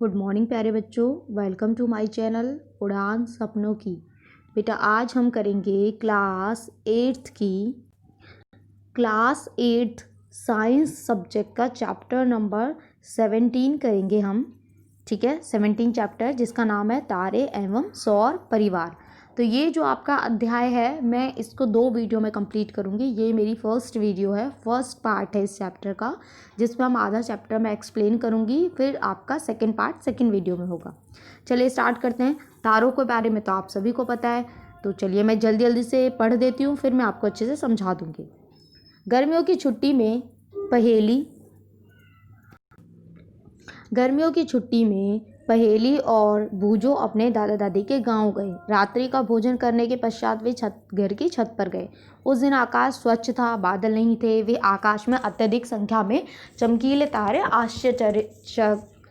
Good morning प्यारे बच्चों, welcome to my channel उड़ान सपनों की। बेटा आज हम करेंगे क्लास एट्थ साइंस सब्जेक्ट का चैप्टर नंबर 17 करेंगे हम। ठीक है, 17 चैप्टर जिसका नाम है तारे एवं सौर परिवार। तो ये जो आपका अध्याय है मैं इसको 2 वीडियो में कंप्लीट करूँगी। ये मेरी फर्स्ट वीडियो है, फर्स्ट पार्ट है इस चैप्टर का, जिसमें हम आधा चैप्टर मैं एक्सप्लेन करूँगी, फिर आपका सेकंड पार्ट सेकंड वीडियो में होगा। चलिए स्टार्ट करते हैं। तारों के बारे में तो आप सभी को पता है, तो चलिए मैं जल्दी जल्दी से पढ़ देती हूँ, फिर मैं आपको अच्छे से समझा दूँगी। गर्मियों की छुट्टी में पहेली और बूझो अपने दादा दादी के गांव गए। रात्रि का भोजन करने के पश्चात वे घर की छत पर गए। उस दिन आकाश स्वच्छ था, बादल नहीं थे। वे आकाश में अत्यधिक संख्या में चमकीले तारे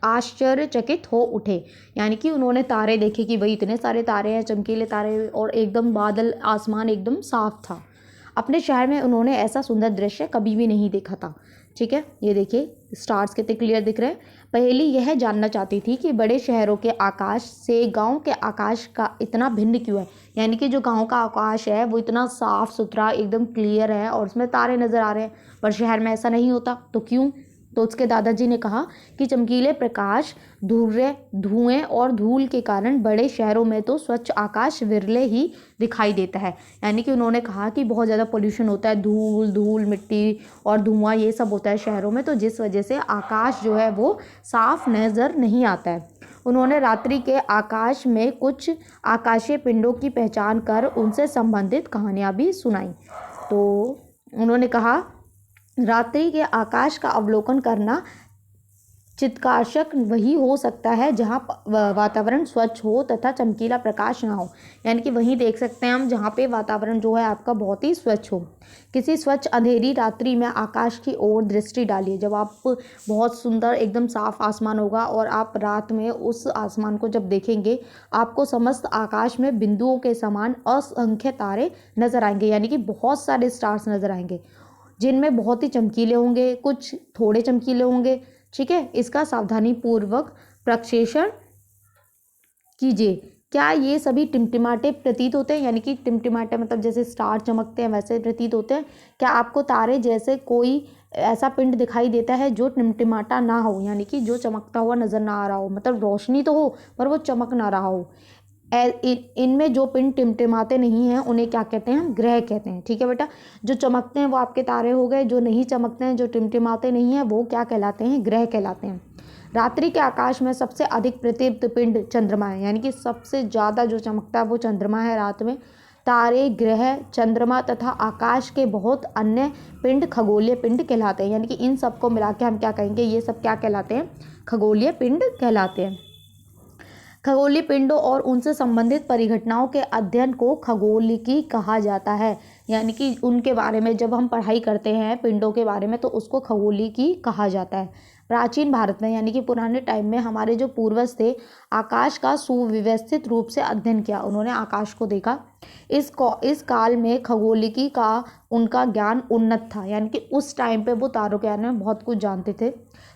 आश्चर्यचकित हो उठे। यानी कि उन्होंने तारे देखे कि भाई इतने सारे तारे हैं, चमकीले तारे, और एकदम बादल, आसमान एकदम साफ था। अपने शहर में उन्होंने ऐसा सुंदर दृश्य कभी भी नहीं देखा था। ठीक है, ये देखिए स्टार्स कितने क्लियर दिख रहे हैं। पहेली यह जानना चाहती थी कि बड़े शहरों के आकाश से गांव के आकाश का इतना भिन्न क्यों है। यानी कि जो गांव का आकाश है वो इतना साफ सुथरा एकदम क्लियर है और उसमें तारे नज़र आ रहे हैं, पर शहर में ऐसा नहीं होता, तो क्यों? तो उसके दादाजी ने कहा कि चमकीले प्रकाश, धुएं और धूल के कारण बड़े शहरों में तो स्वच्छ आकाश विरले ही दिखाई देता है। यानी कि उन्होंने कहा कि बहुत ज़्यादा पोल्यूशन होता है, धूल मिट्टी और धुआं ये सब होता है शहरों में, तो जिस वजह से आकाश जो है वो साफ नज़र नहीं आता है। उन्होंने रात्रि के आकाश में कुछ आकाशीय पिंडों की पहचान कर उनसे संबंधित कहानियाँ भी सुनाई। तो उन्होंने कहा रात्रि के आकाश का अवलोकन करना चित्ताकर्षक वही हो सकता है जहाँ वातावरण स्वच्छ हो तथा चमकीला प्रकाश ना हो। यानी कि वहीं देख सकते हैं हम जहाँ पे वातावरण जो है आपका बहुत ही स्वच्छ हो। किसी स्वच्छ अंधेरी रात्रि में आकाश की ओर दृष्टि डालिए। जब आप बहुत सुंदर एकदम साफ आसमान होगा और आप रात में उस आसमान को जब देखेंगे, आपको समस्त आकाश में बिंदुओं के समान असंख्य तारे नजर आएंगे। यानी कि बहुत सारे स्टार्स नजर आएंगे, जिनमें बहुत ही चमकीले होंगे, कुछ थोड़े चमकीले होंगे। ठीक है, इसका सावधानी पूर्वक प्रक्षेपण कीजिए। क्या ये सभी टिमटिमाटे प्रतीत होते हैं? यानी कि टिमटिमाटे मतलब जैसे स्टार चमकते हैं वैसे प्रतीत होते हैं। क्या आपको तारे जैसे कोई ऐसा पिंड दिखाई देता है जो टिमटिमाटा ना हो, यानी कि जो चमकता हुआ नजर ना आ रहा हो, मतलब रोशनी तो हो पर वो चमक ना रहा हो। इनमें जो पिंड टिमटिमाते नहीं हैं उन्हें क्या कहते हैं? ग्रह कहते हैं। ठीक है बेटा, जो चमकते हैं वो आपके तारे हो गए, जो नहीं चमकते हैं, जो टिमटिमाते नहीं हैं, वो क्या कहलाते हैं? ग्रह कहलाते हैं। रात्रि के आकाश में सबसे अधिक प्रतीत पिंड चंद्रमा है। यानी कि सबसे ज़्यादा जो चमकता है वो चंद्रमा है रात में। तारे, ग्रह, चंद्रमा तथा आकाश के बहुत अन्य पिंड खगोलीय पिंड कहलाते हैं। यानी कि इन सबको मिला के हम क्या कहेंगे? ये सब क्या कहलाते हैं? खगोलीय पिंड कहलाते हैं। खगोलीय पिंडों और उनसे संबंधित परिघटनाओं के अध्ययन को खगोलिकी कहा जाता है। यानी कि उनके बारे में जब हम पढ़ाई करते हैं पिंडों के बारे में, तो उसको खगोलिकी कहा जाता है। प्राचीन भारत में यानी कि पुराने टाइम में हमारे जो पूर्वज थे, आकाश का सुव्यवस्थित रूप से अध्ययन किया। उन्होंने आकाश को देखा। इस काल में खगोलिकी का उनका ज्ञान उन्नत था। यानी कि उस टाइम पे वो तारों के बारे में बहुत कुछ जानते थे।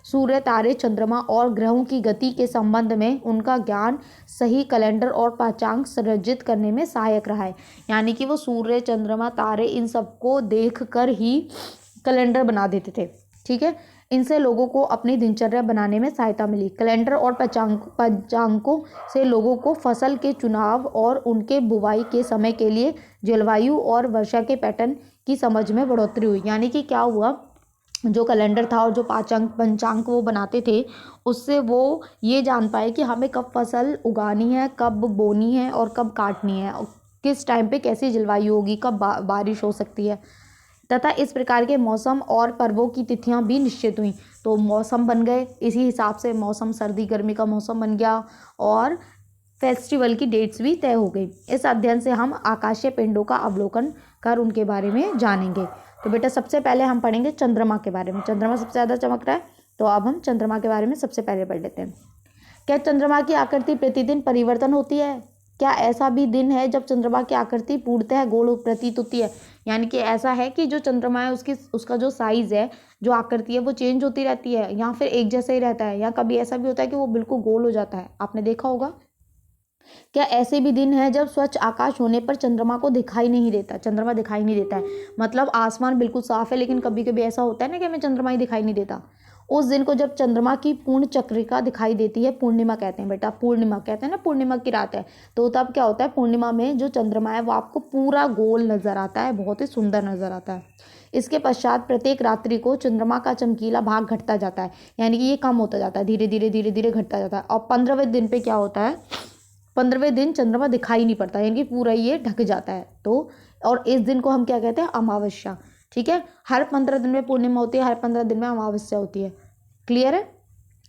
सूर्य, तारे, चंद्रमा और ग्रहों की गति के संबंध में उनका ज्ञान सही कैलेंडर और पांचांग सृजित करने में सहायक रहा है। यानी कि वो सूर्य, चंद्रमा, तारे इन सबको देख कर ही कैलेंडर बना देते थे। ठीक है, इनसे लोगों को अपनी दिनचर्या बनाने में सहायता मिली। कैलेंडर और पंचांगों से लोगों को फसल के चुनाव और उनके बुवाई के समय के लिए जलवायु और वर्षा के पैटर्न की समझ में बढ़ोतरी हुई। यानी कि क्या हुआ, जो कैलेंडर था और जो पंचांग वो बनाते थे, उससे वो ये जान पाए कि हमें कब फसल उगानी है, कब बोनी है और कब काटनी है, और किस टाइम पे कैसी जलवायु होगी, कब बारिश हो सकती है, तथा इस प्रकार के मौसम और पर्वों की तिथियां भी निश्चित हुई। तो मौसम बन गए, इसी हिसाब से मौसम सर्दी गर्मी का मौसम बन गया और फेस्टिवल की डेट्स भी तय हो गई। इस अध्ययन से हम आकाशीय पिंडों का अवलोकन कर उनके बारे में जानेंगे। तो बेटा सबसे पहले हम पढ़ेंगे चंद्रमा के बारे में। चंद्रमा सबसे ज़्यादा चमक रहा है, तो अब हम चंद्रमा के बारे में सबसे पहले पढ़ लेते हैं। क्या चंद्रमा की आकृति प्रतिदिन परिवर्तन होती है? क्या ऐसा भी दिन है जब चंद्रमा की आकृति पूर्णतः गोल प्रतीत होती है? यानी कि ऐसा है कि जो चंद्रमा है उसका जो साइज़ है, जो आकृति है वो चेंज होती रहती है, या फिर एक जैसा ही रहता है, या कभी ऐसा भी होता है कि वो बिल्कुल गोल हो जाता है? आपने देखा होगा। क्या ऐसे भी दिन है जब स्वच्छ आकाश होने पर चंद्रमा को दिखाई नहीं देता? चंद्रमा दिखाई नहीं देता है, मतलब आसमान बिल्कुल साफ है, लेकिन कभी कभी ऐसा होता है ना कि हमें चंद्रमा ही दिखाई नहीं देता। उस दिन को जब चंद्रमा की पूर्ण चक्रिका दिखाई देती है, पूर्णिमा कहते हैं बेटा, पूर्णिमा कहते हैं ना, पूर्णिमा की रात है, तो तब क्या होता है, पूर्णिमा में जो चंद्रमा है वो आपको पूरा गोल नजर आता है, बहुत ही सुंदर नजर आता है। इसके पश्चात प्रत्येक रात्रि को चंद्रमा का चमकीला भाग घटता जाता है, यानी कि ये कम होता जाता है, धीरे धीरे धीरे धीरे घटता जाता है। और 15वें दिन पे क्या होता है, 15वें दिन चंद्रमा दिखाई नहीं पड़ता, यानी कि पूरा ये ढक जाता है। तो और इस दिन को हम क्या कहते हैं, अमावस्या। ठीक है, हर 15 दिन में पूर्णिमा होती है, हर 15 दिन में अमावस्या होती है। क्लियर है।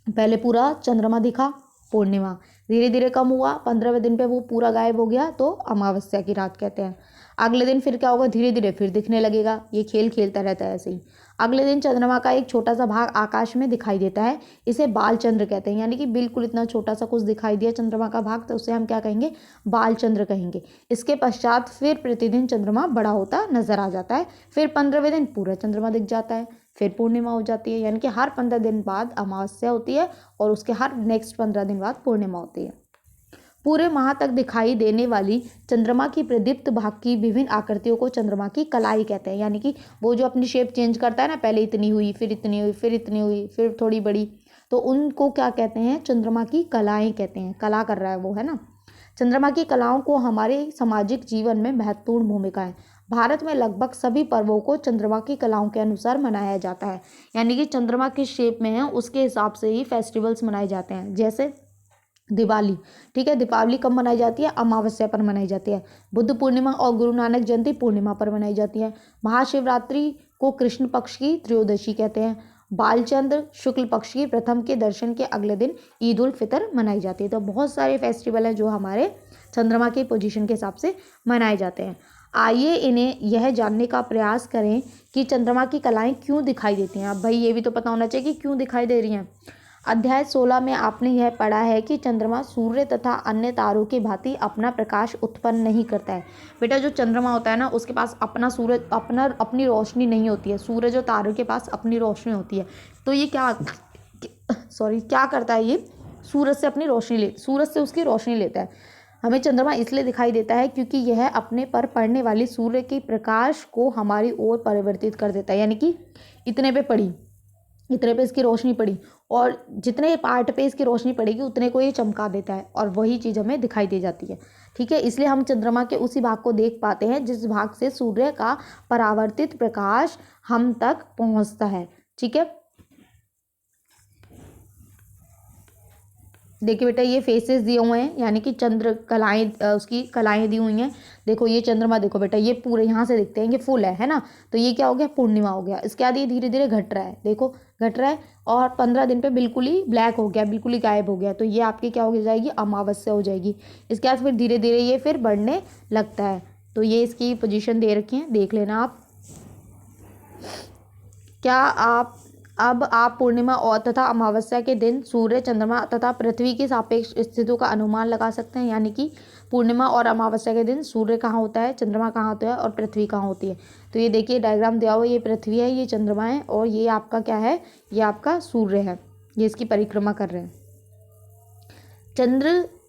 पहले पूरा चंद्रमा दिखा, पूर्णिमा, धीरे धीरे कम हुआ, 15वें दिन पे वो पूरा गायब हो गया, तो अमावस्या की रात कहते हैं। अगले दिन फिर क्या होगा, धीरे धीरे फिर दिखने लगेगा, ये खेल खेलता रहता है ऐसे ही। अगले दिन चंद्रमा का एक छोटा सा भाग आकाश में दिखाई देता है, इसे बाल चंद्र कहते हैं, यानी कि बिल्कुल इतना छोटा सा कुछ दिखाई दिया चंद्रमा का भाग, तो उसे हम क्या कहेंगे, बाल चंद्र कहेंगे। इसके पश्चात फिर प्रतिदिन चंद्रमा बड़ा होता नजर आ जाता है, फिर 15वें दिन पूरा चंद्रमा दिख जाता है, फिर पूर्णिमा हो जाती है, यानी कि हर 15 दिन बाद अमावस्या होती है और उसके हर नेक्स्ट 15 दिन बाद पूर्णिमा होती है। पूरे माह तक दिखाई देने वाली चंद्रमा की प्रदीप्त भाग की विभिन्न आकृतियों को चंद्रमा की कलाई कहते हैं, यानी कि वो जो अपनी शेप चेंज करता है ना, पहले इतनी हुई, फिर इतनी हुई, फिर इतनी हुई, फिर थोड़ी बड़ी, तो उनको क्या कहते हैं, चंद्रमा की कलाएं कहते हैं। कला कर रहा है वो, है ना। चंद्रमा की कलाओं को हमारे सामाजिक जीवन में महत्वपूर्ण भूमिका है। भारत में लगभग सभी पर्वों को चंद्रमा की कलाओं के अनुसार मनाया जाता है, यानी कि चंद्रमा किस शेप में है उसके हिसाब से ही फेस्टिवल्स मनाए जाते हैं। जैसे दिवाली, ठीक है, दीपावली कब मनाई जाती है, अमावस्या पर मनाई जाती है। बुद्ध पूर्णिमा और गुरु नानक जयंती पूर्णिमा पर मनाई जाती है। महाशिवरात्रि को कृष्ण पक्ष की त्रयोदशी कहते हैं। बालचंद्र शुक्ल पक्ष की प्रथम के दर्शन के अगले दिन ईद उल फितर मनाई जाती है। तो बहुत सारे फेस्टिवल हैं जो हमारे चंद्रमा के पोजीशन के हिसाब से मनाए जाते हैं। आइए इन्हें यह जानने का प्रयास करें कि चंद्रमा की कलाएं क्यों दिखाई देती हैं। अब भाई ये भी तो पता होना चाहिए कि क्यों दिखाई दे रही हैं। अध्याय 16 में आपने यह पढ़ा है कि चंद्रमा सूर्य तथा अन्य तारों की भांति अपना प्रकाश उत्पन्न नहीं करता है। बेटा जो चंद्रमा होता है ना, उसके पास अपना सूरज अपनी रोशनी नहीं होती है। सूरज और तारों के पास अपनी रोशनी होती है। तो ये क्या करता है, ये सूरज से उसकी रोशनी लेता है। हमें चंद्रमा इसलिए दिखाई देता है क्योंकि यह अपने पर पड़ने वाली सूर्य के प्रकाश को हमारी ओर परिवर्तित कर देता है, यानी कि इतने पे इसकी रोशनी पड़ी और जितने पार्ट पे इसकी रोशनी पड़ेगी उतने को ये चमका देता है और वही चीज़ हमें दिखाई दे जाती है। ठीक है, इसलिए हम चंद्रमा के उसी भाग को देख पाते हैं जिस भाग से सूर्य का परावर्तित प्रकाश हम तक पहुंचता है। ठीक है, देखिए बेटा ये फेसेस दिए हुए हैं, यानी कि चंद्र कलाएं, उसकी कलाएं दी हुई हैं। देखो ये चंद्रमा, देखो बेटा ये पूरे यहाँ से दिखते हैं, ये फुल है ना। तो ये क्या हो गया, पूर्णिमा हो गया। इसके बाद ये धीरे धीरे घट रहा है, देखो घट रहा है और 15 दिन पे बिल्कुल ही ब्लैक हो गया, बिल्कुल ही गायब हो गया। तो ये आपकी क्या हो जाएगी, अमावस्या हो जाएगी। इसके बाद फिर धीरे धीरे ये फिर बढ़ने लगता है। तो ये इसकी पोजीशन दे रखी है, देख लेना आप। अब आप पूर्णिमा और तथा अमावस्या के दिन सूर्य, चंद्रमा तथा पृथ्वी की सापेक्ष स्थितियों का अनुमान लगा सकते हैं, यानी कि पूर्णिमा और अमावस्या के दिन सूर्य कहाँ होता है, चंद्रमा कहाँ होता है और पृथ्वी कहाँ होती है। तो ये देखिए डायग्राम दिया हुआ, ये पृथ्वी है, ये चंद्रमा है और ये आपका क्या है, ये आपका सूर्य है, ये इसकी परिक्रमा कर रहे हैं।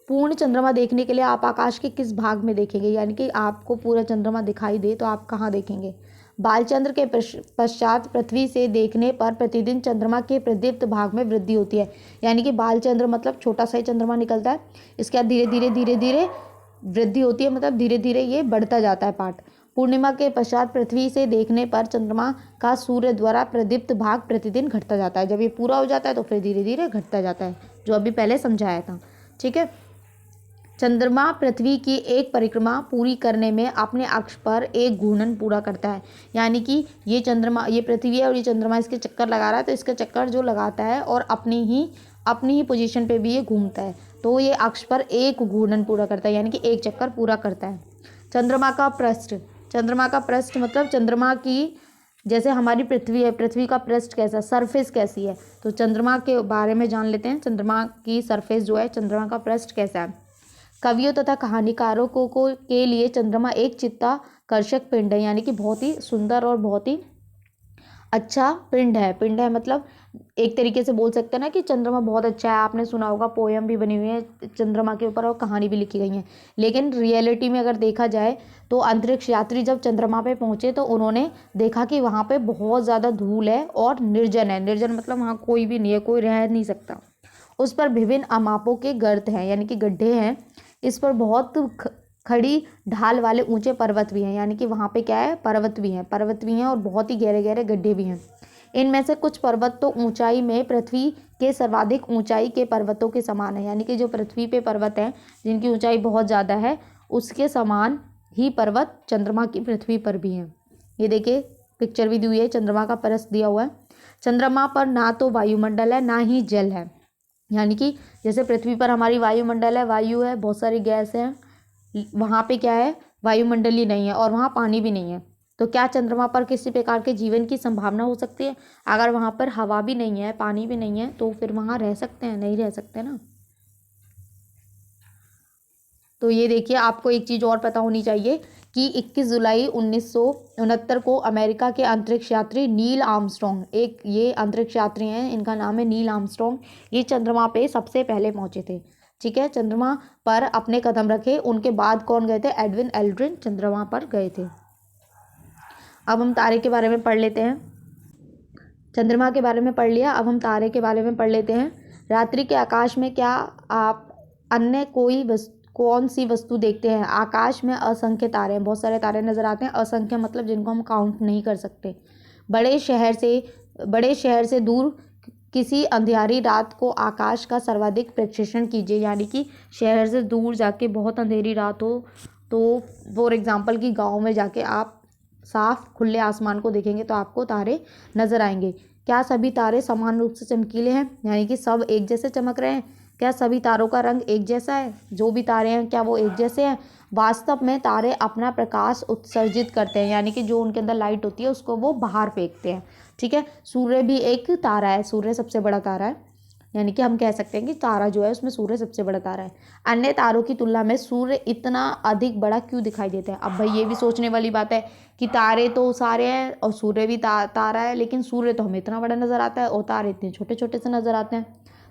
पूर्ण चंद्रमा देखने के लिए आप आकाश के किस भाग में देखेंगे, यानी कि आपको पूरा चंद्रमा दिखाई दे तो आप कहाँ देखेंगे। बालचंद्र के पश्चात पृथ्वी से देखने पर प्रतिदिन चंद्रमा के प्रदीप्त भाग में वृद्धि होती है, यानी कि बालचंद्र मतलब छोटा सा ही चंद्रमा निकलता है। इसके बाद धीरे धीरे वृद्धि होती है, मतलब धीरे धीरे ये बढ़ता जाता है पार्ट। पूर्णिमा के पश्चात पृथ्वी से देखने पर चंद्रमा का सूर्य द्वारा प्रदीप्त भाग प्रतिदिन घटता जाता है। जब ये पूरा हो जाता है तो फिर धीरे धीरे घटता जाता है, जो अभी पहले समझाया था। ठीक है, चंद्रमा पृथ्वी की एक परिक्रमा पूरी करने में अपने अक्ष पर एक घूर्णन पूरा करता है, यानी कि ये पृथ्वी है और ये चंद्रमा इसके चक्कर लगा रहा है, तो इसका चक्कर जो लगाता है और अपनी ही पोजीशन पे भी ये घूमता है, तो ये अक्ष पर एक घूर्णन पूरा करता है, यानी कि एक चक्कर पूरा करता है। चंद्रमा का पृष्ठ मतलब चंद्रमा की, जैसे हमारी पृथ्वी है, पृथ्वी का पृष्ठ कैसा, सरफेस कैसी है, तो चंद्रमा के बारे में जान लेते हैं। चंद्रमा की सरफेस जो है, चंद्रमा का पृष्ठ कैसा है। कवियों तथा कहानीकारों को के लिए चंद्रमा एक चित्ताकर्षक पिंड है, यानी कि बहुत ही सुंदर और बहुत ही अच्छा पिंड है। पिंड है मतलब एक तरीके से बोल सकते हैं ना कि चंद्रमा बहुत अच्छा है। आपने सुना होगा, पोयम भी बनी हुई है चंद्रमा के ऊपर और कहानी भी लिखी गई है। लेकिन रियलिटी में अगर देखा जाए तो अंतरिक्ष यात्री जब चंद्रमा पे पहुंचे तो उन्होंने देखा कि वहाँ पे बहुत ज़्यादा धूल है और निर्जन है। निर्जन मतलब वहाँ कोई भी नहीं है, कोई रह नहीं सकता। उस पर विभिन्न अमापों के गर्त हैं, यानी कि गड्ढे हैं। इस पर बहुत खड़ी ढाल वाले ऊंचे पर्वत भी हैं, यानी कि वहाँ पे क्या है, पर्वत भी हैं और बहुत ही गहरे गहरे गड्ढे भी हैं। इनमें से कुछ पर्वत तो ऊंचाई में पृथ्वी के सर्वाधिक ऊंचाई के पर्वतों के समान है, यानी कि जो पृथ्वी पे पर्वत हैं जिनकी ऊंचाई बहुत ज़्यादा है उसके समान ही पर्वत चंद्रमा की पृथ्वी पर भी हैं। ये देखिए पिक्चर भी दी हुई है, चंद्रमा का परस दिया हुआ है। चंद्रमा पर ना तो वायुमंडल है ना ही जल है, यानी कि जैसे पृथ्वी पर हमारी वायुमंडल है, वायु है, बहुत सारी गैस है, वहाँ पे क्या है, वायुमंडल ही नहीं है और वहाँ पानी भी नहीं है। तो क्या चंद्रमा पर किसी प्रकार के जीवन की संभावना हो सकती है? अगर वहाँ पर हवा भी नहीं है, पानी भी नहीं है, तो फिर वहाँ रह सकते हैं? नहीं रह सकते ना। तो ये देखिए, आपको एक चीज़ और पता होनी चाहिए कि 21 जुलाई 1969 को अमेरिका के अंतरिक्ष यात्री नील आर्मस्ट्रॉन्ग, एक ये अंतरिक्ष यात्री हैं, इनका नाम है नील आर्मस्ट्रॉन्ग, ये चंद्रमा पे सबसे पहले पहुंचे थे। ठीक है, चंद्रमा पर अपने कदम रखे। उनके बाद कौन गए थे? एडविन एल्ड्रिन चंद्रमा पर गए थे। अब हम तारे के बारे में पढ़ लेते हैं। चंद्रमा के बारे में पढ़ लिया, अब हम तारे के बारे में पढ़ लेते हैं। रात्रि के आकाश में क्या आप अन्य कौन सी वस्तु देखते हैं? आकाश में असंख्य तारे हैं, बहुत सारे तारे नजर आते हैं। असंख्य मतलब जिनको हम काउंट नहीं कर सकते। बड़े शहर से दूर किसी अंधियारी रात को आकाश का सर्वाधिक प्रक्षेपण कीजिए, यानी कि शहर से दूर जाके बहुत अंधेरी रात हो तो फॉर एग्जांपल कि गांव में जाके आप साफ खुले आसमान को देखेंगे तो आपको तारे नजर आएंगे। क्या सभी तारे समान रूप से चमकीले हैं, यानी कि सब एक जैसे चमक रहे हैं? क्या सभी तारों का रंग एक जैसा है? जो भी तारे हैं क्या वो एक जैसे हैं? वास्तव में तारे अपना प्रकाश उत्सर्जित करते हैं, यानी कि जो उनके अंदर लाइट होती है उसको वो बाहर फेंकते हैं। ठीक है, सूर्य भी एक तारा है, सूर्य सबसे बड़ा तारा है, यानी कि हम कह सकते हैं कि तारा जो है उसमें सूर्य सबसे बड़ा तारा है। अन्य तारों की तुलना में सूर्य इतना अधिक बड़ा क्यों दिखाई देता है? अब भाई ये भी सोचने वाली बात है कि तारे तो सारे हैं और सूर्य भी तारा है, लेकिन सूर्य तो हमें इतना बड़ा नज़र आता है और तारे इतने छोटे छोटे से नज़र आते हैं,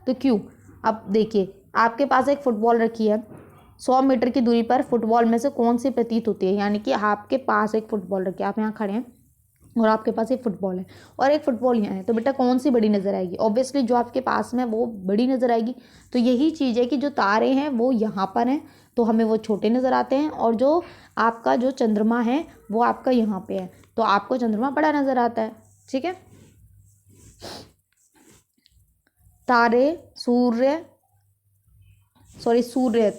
तो क्यों? अब देखिए, आपके पास एक फुटबॉल रखी है, 100 मीटर की दूरी पर फुटबॉल में से कौन सी प्रतीत होती है? यानी कि आपके पास एक फुटबॉल रखी है, आप यहाँ खड़े हैं और आपके पास एक फुटबॉल है और एक फुटबॉल यहाँ है, तो बेटा कौन सी बड़ी नज़र आएगी? ऑब्वियसली जो आपके पास में वो बड़ी नज़र आएगी। तो यही चीज़ है कि जो तारे हैं वो यहाँ पर हैं तो हमें वो छोटे नज़र आते हैं, और जो आपका जो चंद्रमा है वो आपका यहाँ पे है तो आपको चंद्रमा बड़ा नज़र आता है। ठीक है, तारे सूर्य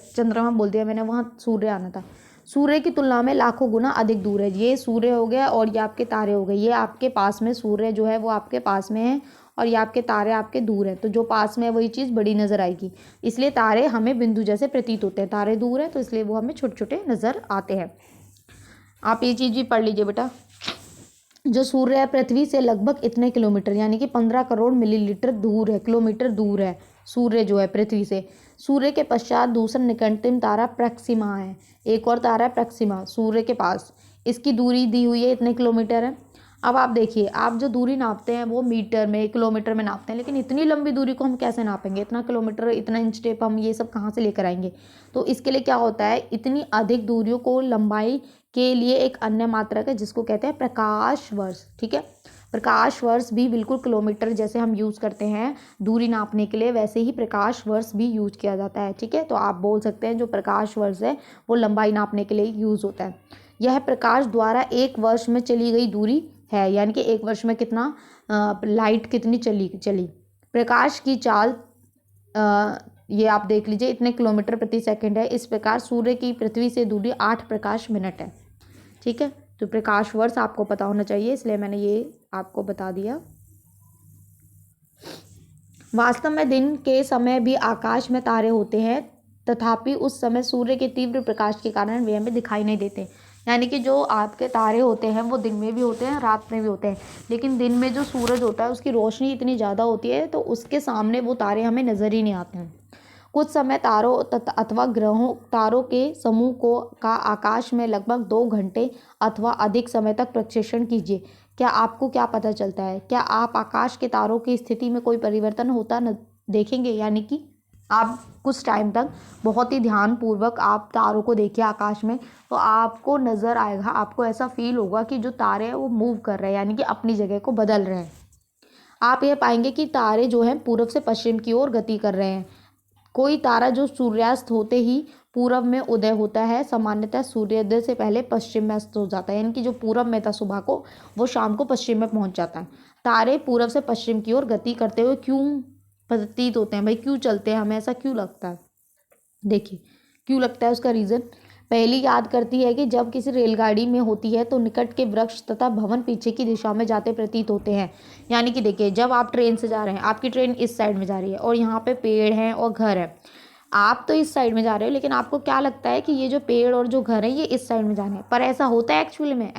चंद्रमा बोल दिया मैंने, वहाँ सूर्य आना था। सूर्य की तुलना में लाखों गुना अधिक दूर है। ये सूर्य हो गया और ये आपके तारे हो गए। ये आपके पास में सूर्य जो है वो आपके पास में है और ये आपके तारे आपके दूर है, तो जो पास में है वही चीज़ बड़ी नज़र आएगी। इसलिए तारे हमें बिंदु जैसे प्रतीत होते हैं, तारे दूर है तो इसलिए वो हमें छोटे छोटे नज़र आते हैं। आप ये चीज़ भी पढ़ लीजिए बेटा। जो सूर्य है पृथ्वी से लगभग इतने किलोमीटर, यानी कि 15 करोड़ मिलीलीटर दूर है, किलोमीटर दूर है सूर्य जो है पृथ्वी से। सूर्य के पश्चात दूसरा निकटतम तारा प्रक्सिमा है। एक और तारा है प्रक्सिमा सूर्य के पास, इसकी दूरी दी हुई है इतने किलोमीटर है। अब आप देखिए, आप जो दूरी नापते हैं वो मीटर में, किलोमीटर में नापते हैं, लेकिन इतनी लंबी दूरी को हम कैसे नापेंगे? इतना किलोमीटर, इतना इंच टेप हम ये सब कहाँ से लेकर आएंगे? तो इसके लिए क्या होता है, इतनी अधिक दूरियों को लंबाई के लिए एक अन्य मात्रक है जिसको कहते हैं प्रकाश वर्ष। ठीक है, प्रकाश वर्ष भी बिल्कुल किलोमीटर जैसे हम यूज़ करते हैं दूरी नापने के लिए, वैसे ही प्रकाश वर्ष भी यूज किया जाता है। ठीक है, तो आप बोल सकते हैं जो प्रकाश वर्ष है वो लंबाई नापने के लिए यूज़ होता है। यह प्रकाश द्वारा एक वर्ष में चली गई दूरी है, यानी कि एक वर्ष में कितना लाइट कितनी चली। प्रकाश की चाल ये आप देख लीजिए, इतने किलोमीटर प्रति सेकंड है। इस प्रकार सूर्य की पृथ्वी से दूरी 8 प्रकाश मिनट है। ठीक है, तो प्रकाश वर्ष आपको पता होना चाहिए, इसलिए मैंने ये आपको बता दिया। वास्तव में दिन के समय भी आकाश में तारे होते हैं, तथापि उस समय सूर्य के तीव्र प्रकाश के कारण वे हमें दिखाई नहीं देते। यानी कि जो आपके तारे होते हैं वो दिन में भी होते हैं, रात में भी होते हैं, लेकिन दिन में जो सूरज होता है उसकी रोशनी इतनी ज़्यादा होती है तो उसके सामने वो तारे हमें नज़र ही नहीं आते हैं। कुछ समय तारों अथवा ग्रहों तारों के समूह को का आकाश में लगभग 2 घंटे अथवा अधिक समय तक प्रक्षेपण कीजिए। क्या आपको क्या पता चलता है? क्या आप आकाश के तारों की स्थिति में कोई परिवर्तन होता न देखेंगे? यानी कि आप कुछ टाइम तक बहुत ही ध्यानपूर्वक आप तारों को देखिए आकाश में, तो आपको नज़र आएगा, आपको ऐसा फील होगा कि जो तारे हैं वो मूव कर रहे हैं, यानी कि अपनी जगह को बदल रहे हैं। आप ये पाएंगे कि तारे जो हैं पूर्व से पश्चिम की ओर गति कर रहे हैं। कोई तारा जो सूर्यास्त होते ही पूरब में उदय होता है, सामान्यतः सूर्योदय से पहले पश्चिम में अस्त हो जाता है, यानी कि जो पूरब में था सुबह को, वो शाम को पश्चिम में पहुंच जाता है। तारे पूरब से पश्चिम की ओर गति करते हुए क्यों प्रतीत होते हैं? भाई क्यों चलते हैं, हमें ऐसा क्यों लगता है? देखिए क्यों लगता है, उसका रीज़न पहली याद करती है कि जब किसी रेलगाड़ी में होती है तो निकट के वृक्ष तथा भवन पीछे की दिशा में जाते प्रतीत होते हैं। यानी कि देखिए, जब आप ट्रेन से जा रहे हैं, आपकी ट्रेन इस साइड में जा रही है और यहाँ पे पेड़ हैं और घर है, आप तो इस साइड में जा रहे हो, लेकिन आपको क्या लगता है कि ये जो पेड़ और जो घर है ये इस साइड में जाने हैं, पर ऐसा होता है एक्चुअली में?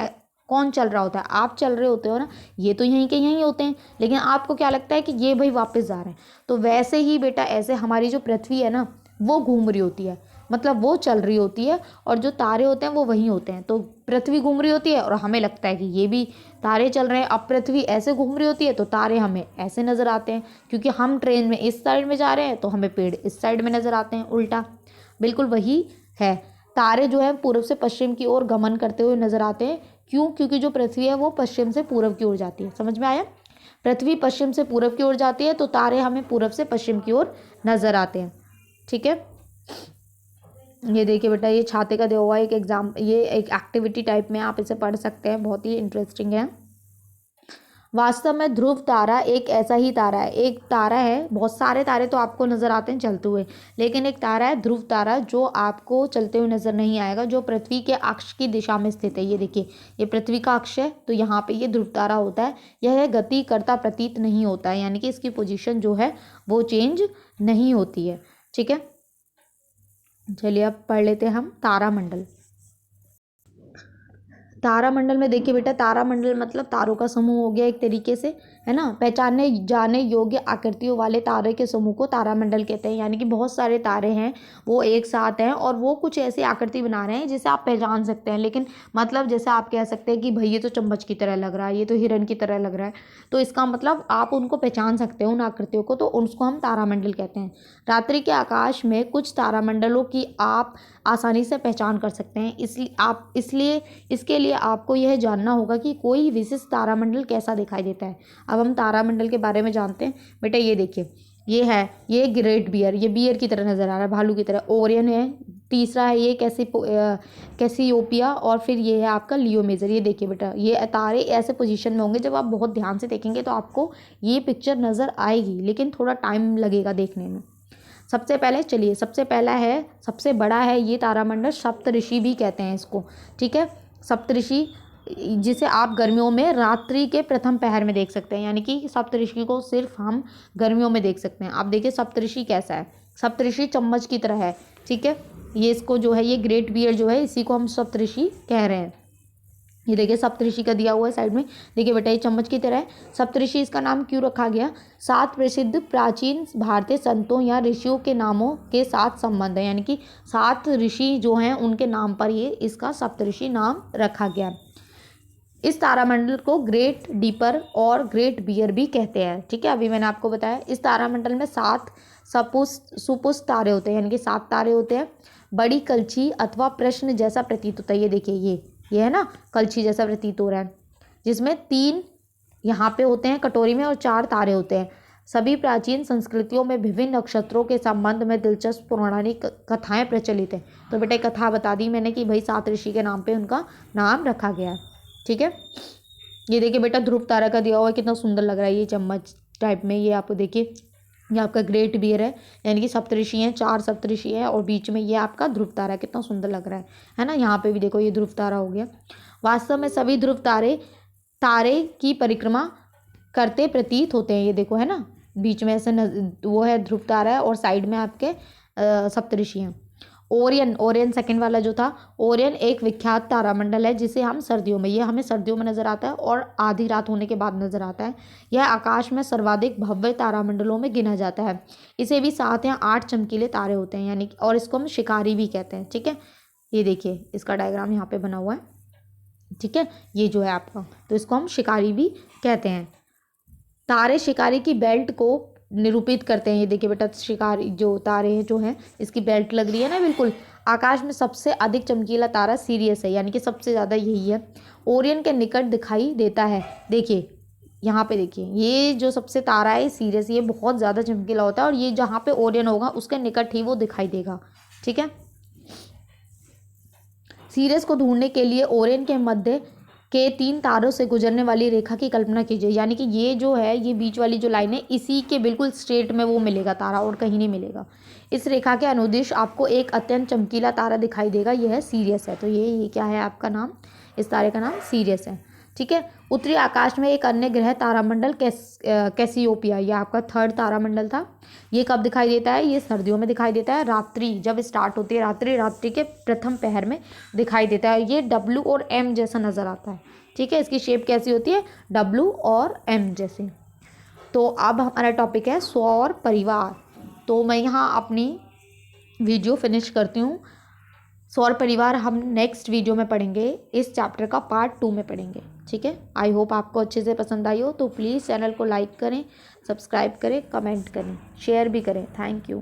कौन चल रहा होता है? आप चल रहे होते हो ना, ये तो यहीं के यहीं होते हैं, लेकिन आपको क्या लगता है कि ये भाई वापस जा रहे हैं। तो वैसे ही बेटा, ऐसे हमारी जो पृथ्वी है ना, वो घूम रही होती है, मतलब वो चल रही होती है, और जो तारे होते हैं वो वहीं होते हैं। तो पृथ्वी घूम रही होती है और हमें लगता है कि ये भी तारे चल रहे हैं। अब पृथ्वी ऐसे घूम रही होती है तो तारे हमें ऐसे नज़र आते हैं, क्योंकि हम ट्रेन में इस साइड में जा रहे हैं तो हमें पेड़ इस साइड में नज़र आते हैं, उल्टा। बिल्कुल वही है, तारे जो है पूर्व से पश्चिम की ओर गमन करते हुए नजर आते हैं। क्यों? क्योंकि जो पृथ्वी है वो पश्चिम से पूर्व की ओर जाती है। समझ में आया? पृथ्वी पश्चिम से पूर्व की ओर जाती है तो तारे हमें पूर्व से पश्चिम की ओर नजर आते हैं। ठीक है, ये देखिए बेटा, ये छाते का दिया हुआ एक एग्जाम, ये एक एक्टिविटी टाइप में आप इसे पढ़ सकते हैं, बहुत ही इंटरेस्टिंग है। वास्तव में ध्रुव तारा एक ऐसा ही तारा है। एक तारा है, बहुत सारे तारे तो आपको नज़र आते हैं चलते हुए, लेकिन एक तारा है ध्रुव तारा जो आपको चलते हुए नज़र नहीं आएगा, जो पृथ्वी के अक्ष की दिशा में स्थित है। ये देखिए, ये पृथ्वी का अक्ष है, तो यहाँ पे ये ध्रुव तारा होता है। यह गति करता प्रतीत नहीं होता है, यानी कि इसकी पोजीशन जो है वो चेंज नहीं होती है। ठीक है, चलिए अब पढ़ लेते हैं हम तारामंडल। तारामंडल में देखिए बेटा, तारामंडल मतलब तारों का समूह हो गया एक तरीके से, है ना। पहचाने जाने योग्य आकृतियों वाले तारे के समूह को तारामंडल कहते हैं। यानी कि बहुत सारे तारे हैं, वो एक साथ हैं और वो कुछ ऐसी आकृति बना रहे हैं जिसे आप पहचान सकते हैं। लेकिन मतलब जैसे आप कह सकते हैं कि भाई ये तो चम्मच की तरह लग रहा है, ये तो हिरन की तरह लग रहा है, तो इसका मतलब आप उनको पहचान सकते हो उन आकृतियों को, तो उसको हम तारामंडल कहते हैं। रात्रि के आकाश में कुछ तारामंडलों की आप आसानी से पहचान कर सकते हैं। इसलिए इसके लिए आपको यह जानना होगा कि कोई विशिष्ट तारामंडल कैसा दिखाई देता है। अब हम तारामंडल के बारे में जानते हैं। बेटा ये देखिए, ये है, ये ग्रेट बियर, ये बियर की तरह नज़र आ रहा है, भालू की तरह। ओरियन है, तीसरा है ये कैसियोपिया, और फिर ये है आपका लियो मेजर। ये देखिए बेटा, ये तारे ऐसे पोजीशन में होंगे, जब आप बहुत ध्यान से देखेंगे तो आपको ये पिक्चर नज़र आएगी, लेकिन थोड़ा टाइम लगेगा देखने में। सबसे पहले चलिए, सबसे पहला है, सबसे बड़ा है ये तारामंडल, सप्तऋषि भी कहते हैं इसको। ठीक है, सप्तऋषि, जिसे आप गर्मियों में रात्रि के प्रथम पहर में देख सकते हैं। यानी कि सप्तऋषि को सिर्फ हम गर्मियों में देख सकते हैं। आप देखिए सप्तऋषि कैसा है, सप्तऋषि चम्मच की तरह है। ठीक है, ये इसको जो है, ये ग्रेट बियर जो है, इसी को हम सप्तऋषि कह रहे हैं। ये देखिए सप्तऋषि का दिया हुआ है साइड में, देखिए बेटा ये चम्मच की तरह है। सप्तऋषि इसका नाम क्यों रखा गया? 7 प्रसिद्ध प्राचीन भारतीय संतों या ऋषियों के नामों के साथ संबंध है। यानी कि 7 ऋषि जो हैं उनके नाम पर ये इसका सप्तऋषि नाम रखा गया। इस तारामंडल को ग्रेट डीपर और ग्रेट बियर भी कहते हैं। ठीक है, अभी मैंने आपको बताया। इस तारामंडल में 7 सुपुष्ट तारे होते हैं, यानी कि 7 तारे होते हैं। बड़ी कलछी अथवा प्रश्न जैसा प्रतीत होता है। ये देखिए, ये है ना, कलछी जैसा प्रतीत हो रहा है, जिसमें 3 यहाँ पे होते हैं कटोरी में और 4 तारे होते हैं। सभी प्राचीन संस्कृतियों में विभिन्न नक्षत्रों के संबंध में दिलचस्प पौराणिक कथाएं प्रचलित हैं। तो बेटा कथा बता दी मैंने कि भाई 7 ऋषि के नाम पे उनका नाम रखा गया है। ठीक है, ये देखिए बेटा, ध्रुव तारा का दिया हुआ है, कितना सुंदर लग रहा है ये चम्मच टाइप में। ये आपको देखिए, ये आपका ग्रेट बियर है, यानी कि सप्तऋषि हैं, 4 सप्तऋषि हैं, और बीच में ये आपका ध्रुव तारा है, कितना सुंदर लग रहा है ना। यहाँ पे भी देखो, ये ध्रुव तारा हो गया। वास्तव में सभी ध्रुव तारे की परिक्रमा करते प्रतीत होते हैं। ये देखो, है ना, बीच में ऐसे वो है ध्रुव तारा है और साइड में आपके सप्तऋषि हैं। ओरियन, ओरियन सेकंड वाला जो था, ओरियन एक विख्यात तारामंडल है जिसे हम सर्दियों में, ये हमें सर्दियों में नज़र आता है और आधी रात होने के बाद नज़र आता है। यह आकाश में सर्वाधिक भव्य तारामंडलों में गिना जाता है। इसे भी 7 या 8 चमकीले तारे होते हैं, यानी और इसको हम शिकारी भी कहते हैं। ठीक है, ये देखिए इसका डायग्राम यहाँ पे बना हुआ है। ठीक है, ये जो है आपका, तो इसको हम शिकारी भी कहते हैं। तारे शिकारी की बेल्ट को निरूपित करते हैं। ये देखिए बेटा, शिकारी जो तारे हैं जो हैं, इसकी बेल्ट लग रही है ना बिल्कुल। आकाश में सबसे अधिक चमकीला तारा सीरियस है, यानी कि सबसे ज़्यादा यही है। ओरियन के निकट दिखाई देता है। देखिए यहाँ पे देखिए, ये जो सबसे तारा है सीरियस, ये बहुत ज़्यादा चमकीला होता है और ये जहाँ पे ओरियन होगा उसके निकट ही वो दिखाई देगा। ठीक है, सीरियस को ढूंढने के लिए ओरियन के मध्य के 3 तारों से गुजरने वाली रेखा की कल्पना कीजिए। यानी कि ये जो है, ये बीच वाली जो लाइन है, इसी के बिल्कुल स्ट्रेट में वो मिलेगा तारा, और कहीं नहीं मिलेगा। इस रेखा के अनुदिश आपको एक अत्यंत चमकीला तारा दिखाई देगा, यह है सीरियस है। तो ये क्या है आपका नाम, इस तारे का नाम सीरियस है। ठीक है, उत्तरी आकाश में एक अन्य ग्रह तारामंडल कैसियोपिया, ये आपका 3rd तारामंडल था। ये कब दिखाई देता है, ये सर्दियों में दिखाई देता है। रात्रि जब स्टार्ट होती है, रात्रि के प्रथम पहर में दिखाई देता है। ये W और M जैसा नज़र आता है। ठीक है, इसकी शेप कैसी होती है, W और M जैसी। तो अब हमारा टॉपिक है सौर परिवार। तो मैं यहाँ अपनी वीडियो फिनिश करती हूँ। सौर परिवार हम नेक्स्ट वीडियो में पढ़ेंगे, इस चैप्टर का पार्ट 2 में पढ़ेंगे। ठीक है, आई होप आपको अच्छे से पसंद आई हो। तो प्लीज़ चैनल को लाइक करें, सब्सक्राइब करें, कमेंट करें, शेयर भी करें। Thank you.